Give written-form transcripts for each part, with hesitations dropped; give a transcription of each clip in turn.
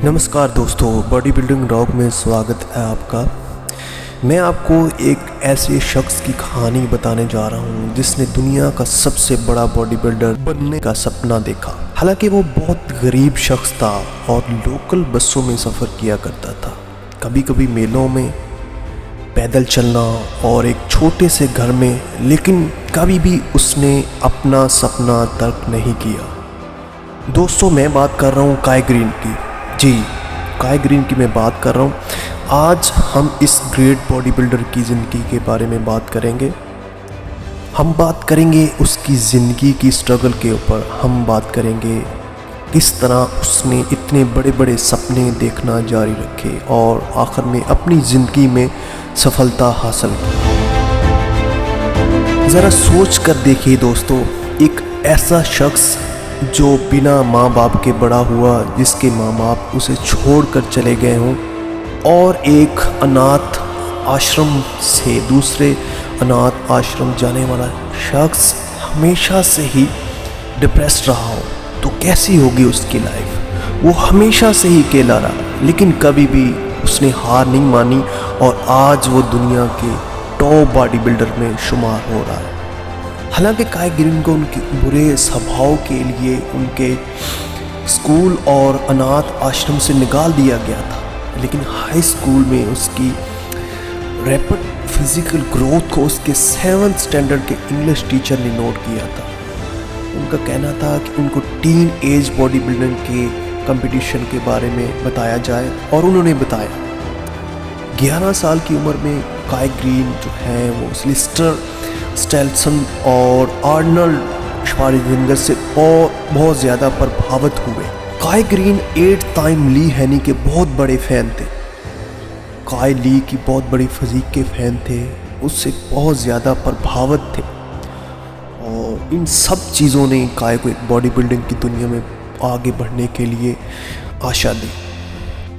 नमस्कार दोस्तों, body building rock में स्वागत है आपका। मैं आपको एक ऐसे शख्स की कहानी बताने जा रहा हूँ जिसने दुनिया का सबसे बड़ा बॉडी बिल्डर बनने का सपना देखा। हालांकि वो बहुत गरीब शख्स था और लोकल बसों में सफ़र किया करता था, कभी कभी मेलों में पैदल चलना और एक छोटे से घर में, लेकिन कभी भी उसने अपना सपना तर्क नहीं किया। दोस्तों, मैं बात कर रहा हूँ काई ग्रीन की। जी, काई ग्रीन की मैं बात कर रहा हूँ। आज हम इस ग्रेट बॉडी बिल्डर की ज़िंदगी के बारे में बात करेंगे। हम बात करेंगे उसकी ज़िंदगी की स्ट्रगल के ऊपर। हम बात करेंगे किस तरह उसने इतने बड़े बड़े सपने देखना जारी रखे और आखिर में अपनी ज़िंदगी में सफलता हासिल की। ज़रा सोच कर देखिए दोस्तों, एक ऐसा शख्स जो बिना माँ बाप के बड़ा हुआ, जिसके माँ बाप उसे छोड़कर चले गए हों, और एक अनाथ आश्रम से दूसरे अनाथ आश्रम जाने वाला शख्स हमेशा से ही डिप्रेस्ड रहा हो, तो कैसी होगी उसकी लाइफ। वो हमेशा से ही अकेला रहा, लेकिन कभी भी उसने हार नहीं मानी और आज वो दुनिया के टॉप बॉडी बिल्डर में शुमार हो रहा है। हालांकि काई ग्रीन को उनके बुरे स्वभाव के लिए उनके स्कूल और अनाथ आश्रम से निकाल दिया गया था, लेकिन हाई स्कूल में उसकी रैपिड फिजिकल ग्रोथ को उसके 7th स्टैंडर्ड के इंग्लिश टीचर ने नोट किया था। उनका कहना था कि उनको टीन एज बॉडी बिल्डिंग के कंपटीशन के बारे में बताया जाए, और उन्होंने बताया। 11 साल की उम्र में काई ग्रीन जो है वो सिलिस्टर स्टेल्सन और आर्नल्ड श्वार्ज़नेगर से और बहुत ज़्यादा प्रभावित हुए। काई ग्रीन 8 टाइम ली हैनी के बहुत बड़े फ़ैन थे। काई ली की बहुत बड़ी फिजिक के फ़ैन थे, उससे बहुत ज़्यादा प्रभावित थे, और इन सब चीज़ों ने काई को एक बॉडी बिल्डिंग की दुनिया में आगे बढ़ने के लिए आशा दी।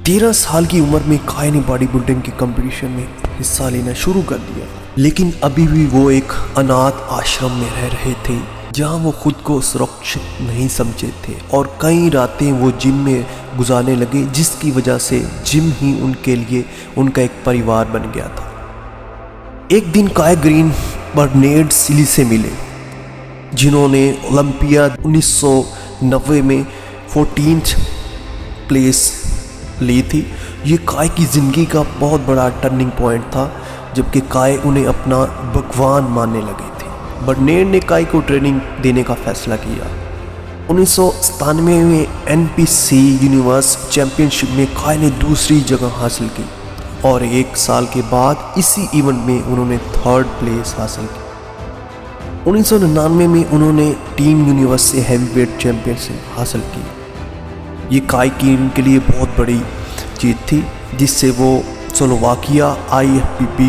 13 साल की उम्र में काई ने बॉडी बिल्डिंग के कंपटीशन में हिस्सा लेना शुरू कर दिया, लेकिन अभी भी वो एक अनाथ आश्रम में रह रहे थे जहां वो खुद को सुरक्षित नहीं समझे थे, और कई रातें वो जिम में गुजारने लगे, जिसकी वजह से जिम ही उनके लिए उनका एक परिवार बन गया था। एक दिन काई ग्रीन बर्नार्ड सीली से मिले, जिन्होंने ओलंपियाड 1990 में 14th प्लेस ली थी। ये काई की ज़िंदगी का बहुत बड़ा टर्निंग पॉइंट था, जबकि काई उन्हें अपना भगवान मानने लगे थे। बर्नार्ड ने काई को ट्रेनिंग देने का फैसला किया। 1997 में NPC यूनिवर्स चैम्पियनशिप में काई ने दूसरी जगह हासिल की, और 1 साल के बाद इसी इवेंट में उन्होंने 3rd प्लेस हासिल की। 1999 में उन्होंने टीम यूनिवर्स से हैवीवेट चैम्पियनशिप हासिल की। ये काई ग्रीन के लिए बहुत बड़ी जीत थी, जिससे वो Slovakia IFBB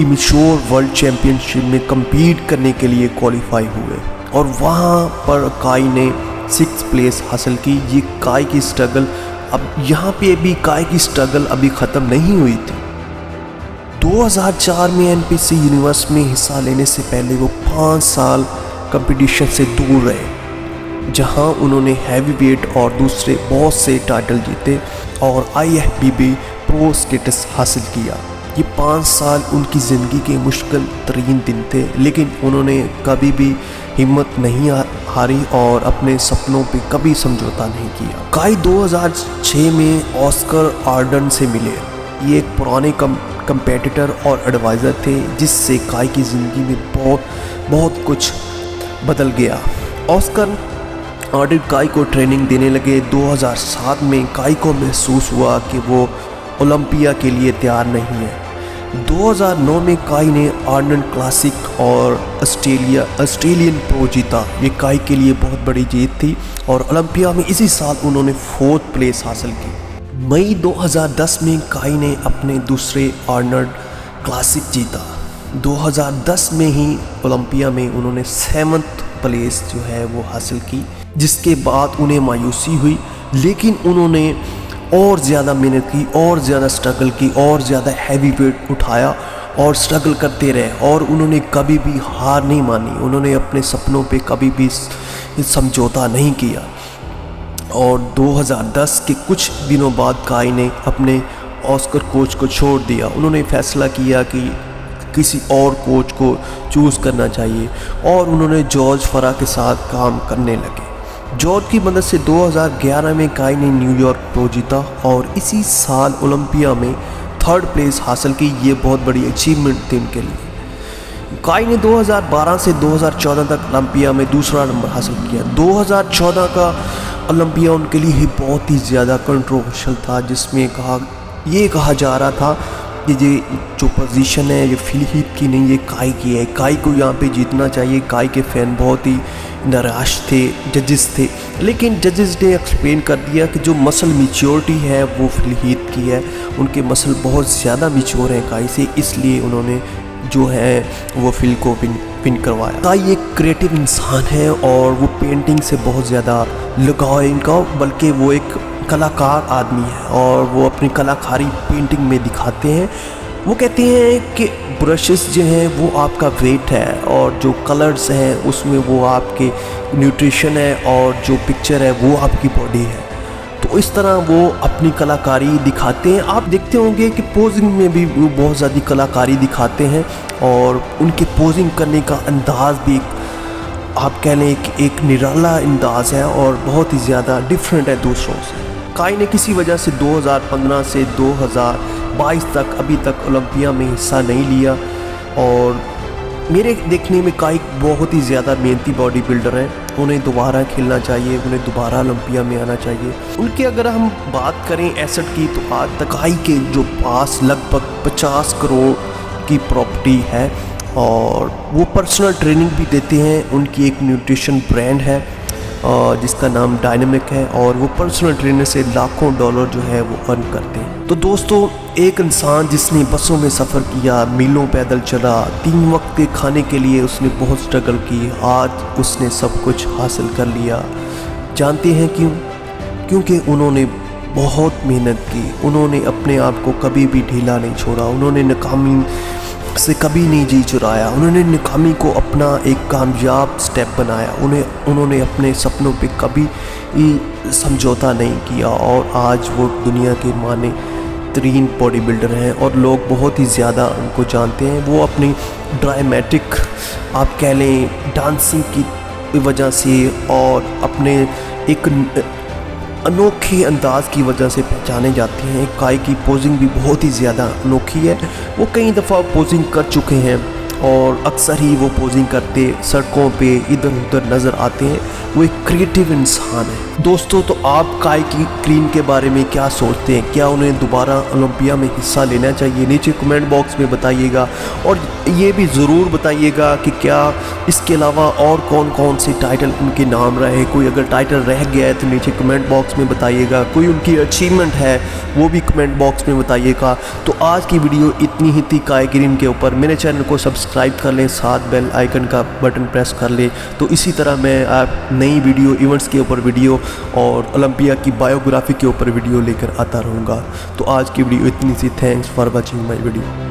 immature world championship में कम्पीट करने के लिए क्वालिफाई हुए, और वहाँ पर काई ने 6th प्लेस हासिल की। ये काई की स्ट्रगल, अब यहाँ पे भी काई की स्ट्रगल अभी ख़त्म नहीं हुई थी। 2004 में NPC यूनिवर्स में हिस्सा लेने से पहले वो 5 साल कंपटीशन से दूर रहे, जहां उन्होंने हैवीवेट और दूसरे बहुत से टाइटल जीते और IFBB प्रो स्टेटस हासिल किया। ये 5 साल उनकी ज़िंदगी के मुश्किल तरीन दिन थे, लेकिन उन्होंने कभी भी हिम्मत नहीं हारी और अपने सपनों पे कभी समझौता नहीं किया। काई 2006 में ऑस्कर आर्डन से मिले। ये एक पुराने कंपेटिटर और एडवाइज़र थे, जिससे काई की ज़िंदगी में बहुत कुछ बदल गया। ऑस्कर आर्डन काई को ट्रेनिंग देने लगे। 2007 में काई को महसूस हुआ कि वो ओलंपिया के लिए तैयार नहीं है। 2009 में काई ने आर्नल्ड क्लासिक और ऑस्ट्रेलियन प्रो जीता। ये काई के लिए बहुत बड़ी जीत थी, और ओलंपिया में इसी साल उन्होंने 4th प्लेस हासिल की। मई 2010 में काई ने अपने दूसरे आर्नल्ड क्लासिक जीता। 2010 में ही ओलंपिया में उन्होंने 7th प्लेस जो है वो हासिल की, जिसके बाद उन्हें मायूसी हुई, लेकिन उन्होंने और ज़्यादा मेहनत की और ज़्यादा स्ट्रगल की और ज़्यादा हैवी वेट उठाया और स्ट्रगल करते रहे, और उन्होंने कभी भी हार नहीं मानी। उन्होंने अपने सपनों पे कभी भी समझौता नहीं किया। और 2010 के कुछ दिनों बाद काई ने अपने ऑस्कर कोच को छोड़ दिया। उन्होंने फैसला किया कि किसी और कोच को चूज़ करना चाहिए और उन्होंने जॉर्ज फरा के साथ काम करने लगे। जॉर्ज की मदद से 2011 में काई ने न्यूयॉर्क प्रो जीता और इसी साल ओलंपिया में 3rd प्लेस हासिल की। ये बहुत बड़ी अचीवमेंट थी उनके लिए। काई ने 2012 से 2014 तक ओलंपिया में 2रा नंबर हासिल किया। 2014 का ओलंपिया उनके लिए ही बहुत ही ज़्यादा कंट्रोवर्शियल था, जिसमें ये कहा जा रहा था कि ये जो पोजीशन है ये फिल हीथ की नहीं, ये काई की है, काई को यहाँ पे जीतना चाहिए। काई के फ़ैन बहुत ही निराश थे, जजेस थे, लेकिन जजेस ने एक्सप्लेन कर दिया कि जो मसल मैच्योरिटी है वो फिल हीथ की है, उनके मसल बहुत ज़्यादा मैच्योर हैं काई से, इसलिए उन्होंने जो है वो फिल को पिन करवाया। काई एक क्रिएटिव इंसान है और वो पेंटिंग से बहुत ज़्यादा लगाव है इनका, बल्कि वो एक कलाकार आदमी है और वो अपनी कलाकारी पेंटिंग में दिखाते हैं। वो कहते हैं कि ब्रशेस जो हैं वो आपका वेट है और जो कलर्स हैं उसमें वो आपके न्यूट्रिशन है और जो पिक्चर है वो आपकी बॉडी है। तो इस तरह वो अपनी कलाकारी दिखाते हैं। आप देखते होंगे कि पोजिंग में भी वो बहुत ज़्यादा कलाकारी दिखाते हैं और उनके पोजिंग करने का अंदाज़ भी आप कह लें कि एक निराला अंदाज़ है और बहुत ही ज़्यादा डिफरेंट है दूसरों से। काई ने किसी वजह से 2015 से 2022 तक अभी तक ओलंपिया में हिस्सा नहीं लिया और मेरे देखने में काई बहुत ही ज़्यादा मेहनती बॉडी बिल्डर हैं। उन्हें दोबारा खेलना चाहिए, उन्हें दोबारा ओलंपिया में आना चाहिए। उनके अगर हम बात करें एसेट की तो आज तक काई के जो पास लगभग 50 करोड़ की प्रॉपर्टी है और वो पर्सनल ट्रेनिंग भी देते हैं। उनकी एक न्यूट्रिशन ब्रांड है जिसका नाम डायनामिक है और वो पर्सनल ट्रेनर से लाखों डॉलर जो है वो अर्न करते हैं। तो दोस्तों, एक इंसान जिसने बसों में सफ़र किया, मीलों पैदल चला, 3 वक्त के खाने के लिए उसने बहुत स्ट्रगल की, आज उसने सब कुछ हासिल कर लिया। जानते हैं क्यों? क्योंकि उन्होंने बहुत मेहनत की, उन्होंने अपने आप को कभी भी ढीला नहीं छोड़ा, उन्होंने नाकामी से कभी नहीं जी चुराया, उन्होंने नाकामी को अपना एक कामयाब स्टेप बनाया, उन्होंने अपने सपनों पे कभी समझौता नहीं किया और आज वो दुनिया के माने तरीन बॉडी बिल्डर हैं और लोग बहुत ही ज़्यादा उनको जानते हैं। वो अपनी ड्रामेटिक आप कह लें डांसिंग की वजह से और अपने एक अनोखे अंदाज की वजह से पहचाने जाते हैं। काई की पोजिंग भी बहुत ही ज़्यादा अनोखी है। वो कई दफ़ा पोजिंग कर चुके हैं और अक्सर ही वो पोजिंग करते सड़कों पे इधर उधर नज़र आते हैं। वो एक क्रिएटिव इंसान है। दोस्तों, तो आप काई की क्रीन के बारे में क्या सोचते हैं? क्या उन्हें दोबारा ओलंपिया में हिस्सा लेना चाहिए? नीचे कमेंट बॉक्स में बताइएगा और ये भी ज़रूर बताइएगा कि क्या इसके अलावा और कौन कौन से टाइटल उनके नाम रहे। कोई अगर टाइटल रह गया है तो नीचे कमेंट बॉक्स में बताइएगा। कोई उनकी अचीवमेंट है वो भी कमेंट बॉक्स में बताइएगा। तो आज की वीडियो इतनी ही थी काई ग्रीन के ऊपर। मेरे चैनल को सब्सक्राइब कर लें, साथ बेल आइकन का बटन प्रेस कर लें। तो इसी तरह मैं आप नई वीडियो, इवेंट्स के ऊपर वीडियो और ओलंपिया की बायोग्राफी के ऊपर वीडियो लेकर आता रहूँगा। तो आज की वीडियो इतनी सी। Thanks for watching my video.